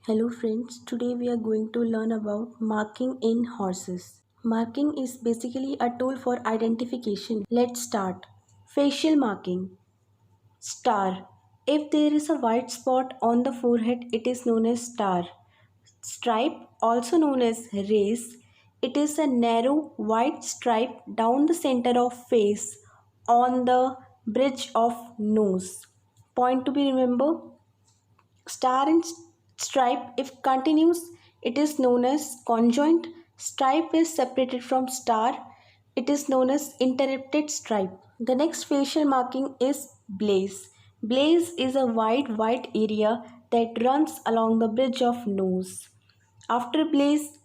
Hello friends, today we are going to learn about marking in horses. Marking is basically a tool for identification. Let's start. Facial marking. Star. If there is a white spot on the forehead, it is known as star. Stripe, also known as race. It is a narrow white stripe down the center of face on the bridge of nose. Point to be remembered. Star and stripe, if continuous, it is known as conjoint. Stripe is separated from star. It is known as interrupted stripe. The next facial marking is blaze. Blaze is a wide white area that runs along the bridge of nose. After blaze,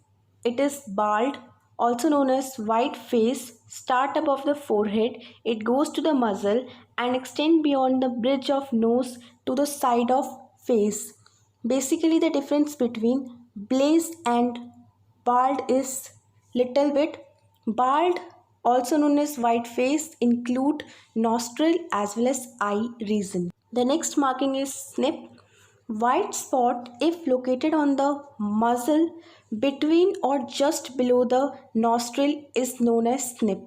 it is bald, also known as white face, start above the forehead, it goes to the muzzle and extend beyond the bridge of nose to the side of face. Basically the difference between blaze and bald is little bit. Bald, also known as white face, include nostril as well as eye region. The next marking is snip. White spot, if located on the muzzle between or just below the nostril, is known as snip.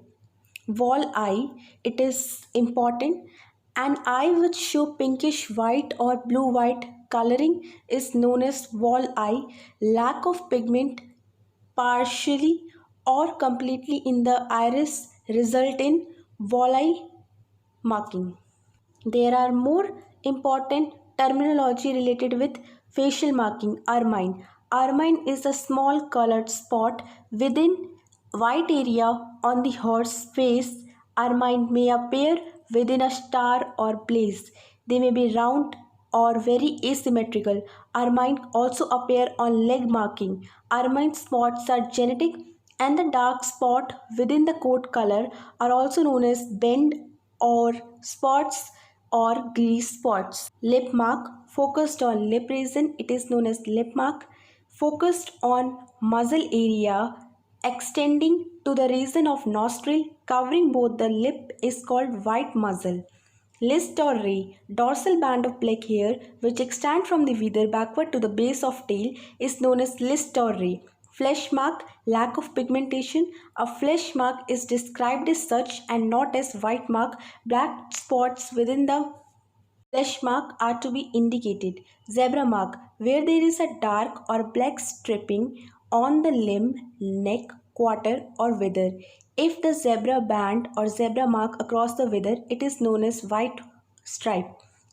Wall eye, it is important. An eye which show pinkish white or blue white coloring is known as wall eye. Lack of pigment partially or completely in the iris result in wall eye marking. There are more important terminology related with facial marking. Ermine. Ermine is a small colored spot within white area on the horse face. Ermine may appear within a star or blaze. They may be round or very asymmetrical. Ermine also appear on leg marking. Ermine spots are genetic and the dark spot within the coat color are also known as bend or spots or grease spots. Lip mark, focused on lip region, it is known as lip mark. Focused on muzzle area extending to the region of nostril covering both the lip is called white muzzle. List or ray, dorsal band of black hair which extend from the wither backward to the base of tail is known as list or ray. Flesh mark, lack of pigmentation. A flesh mark is described as such and not as white mark. Black spots within the flesh mark are to be indicated. Zebra mark, where there is a dark or black striping on the limb, neck, quarter or wither. If the zebra band or zebra mark across the wither, it is known as white stripe.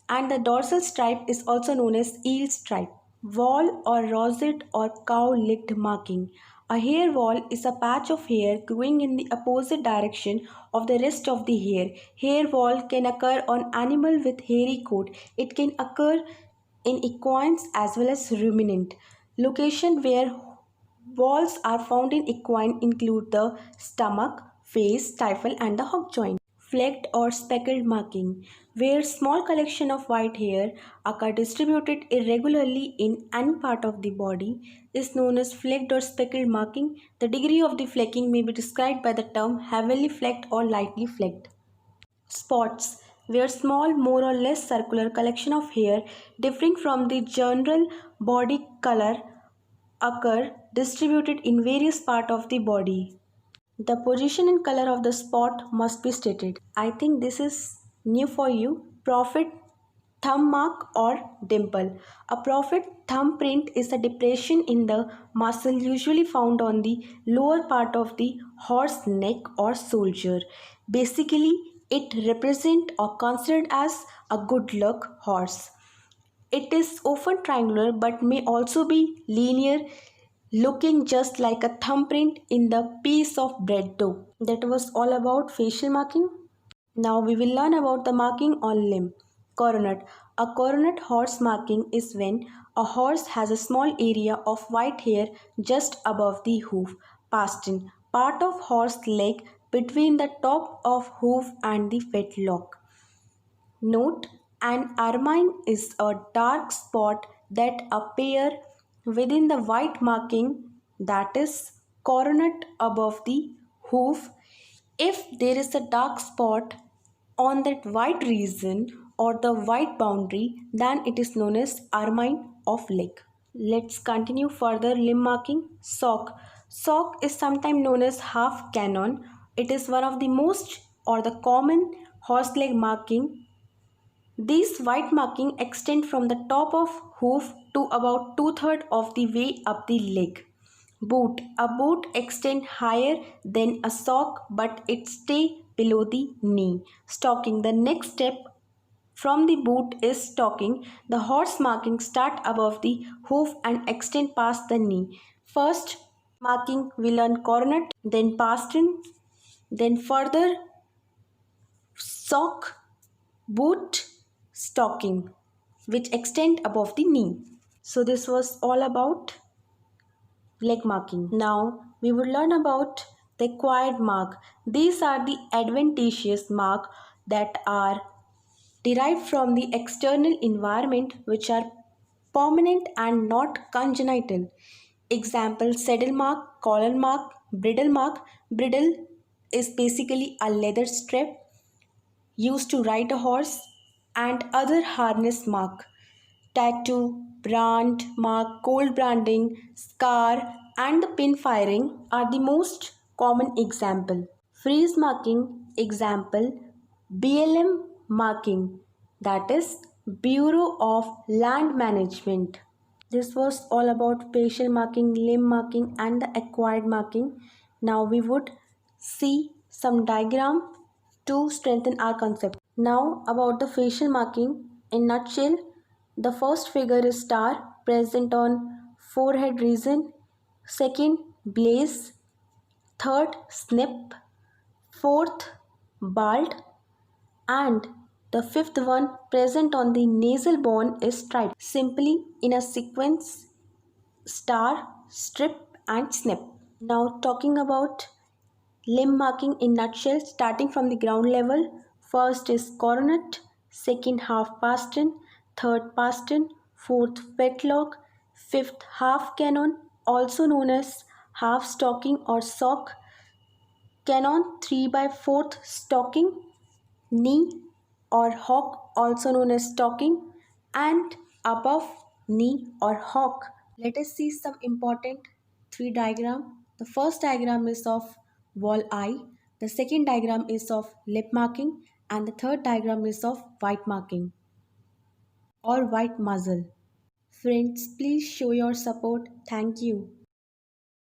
And the dorsal stripe is also known as eel stripe. Wall or roseate or cow-licked marking. A hair wall is a patch of hair growing in the opposite direction of the rest of the hair. Hair wall can occur on animal with hairy coat. It can occur in equines as well as ruminant. Location where walls are found in equine include the stomach, face, stifle and the hock joint. Flecked or speckled marking, where small collection of white hair occur distributed irregularly in any part of the body, is known as flecked or speckled marking. The degree of the flecking may be described by the term heavily flecked or lightly flecked. Spots, where small more or less circular collection of hair differing from the general body color occur distributed in various parts of the body. The position and color of the spot must be stated. I think this is new for you. Prophet thumb mark or dimple. A prophet thumb print is a depression in the muscle usually found on the lower part of the horse neck or shoulder. Basically, it represents or considered as a good luck horse. It is often triangular but may also be linear, looking just like a thumbprint in the piece of bread dough. That was all about facial marking. Now we will learn about the marking on limb. Coronet. A coronet horse marking is when a horse has a small area of white hair just above the hoof, pastern, part of horse leg between the top of hoof and the fetlock. Note, an ermine is a dark spot that appear within the white marking, that is coronet above the hoof. If there is a dark spot on that white region or the white boundary, then it is known as ermine of leg. Let's continue further. Limb marking. Sock. Sock is sometimes known as half cannon. It is one of the most or the common horse leg marking. These white marking extend from the top of hoof to about two-thirds of the way up the leg. Boot. A boot extend higher than a sock but it stay below the knee. Stocking. The next step from the boot is stocking. The horse marking start above the hoof and extend past the knee. First marking we learn cornet, then pastern, then further sock, boot, stocking, which extend above the knee. So this was all about leg marking. Now we will learn about the acquired mark. These are the adventitious mark that are derived from the external environment which are permanent and not congenital. Example: saddle mark, collar mark, bridle mark. Bridle is basically a leather strap used to ride a horse, and other harness mark. Tattoo, brand mark, cold branding, scar, and the pin firing are the most common example. Freeze marking example: BLM marking, that is Bureau of Land Management. This was all about facial marking, limb marking, and the acquired marking. Now we would see some diagram to strengthen our concept. Now about the facial marking in nutshell, the first figure is star present on forehead region, second blaze, third snip, fourth bald, and the fifth one present on the nasal bone is stripe. Simply in a sequence: star, strip, and snip. Now talking about limb marking in nutshell, starting from the ground level. First is coronet, second half pastern, third pastern, fourth fetlock, fifth half cannon, also known as half stocking or sock, cannon 3 by 4th stocking, knee or hock, also known as stocking, and above knee or hock. Let us see some important three diagram. The first diagram is of wall eye, the second diagram is of lip marking, and the third diagram is of white marking or white muzzle. Friends, please show your support. Thank you.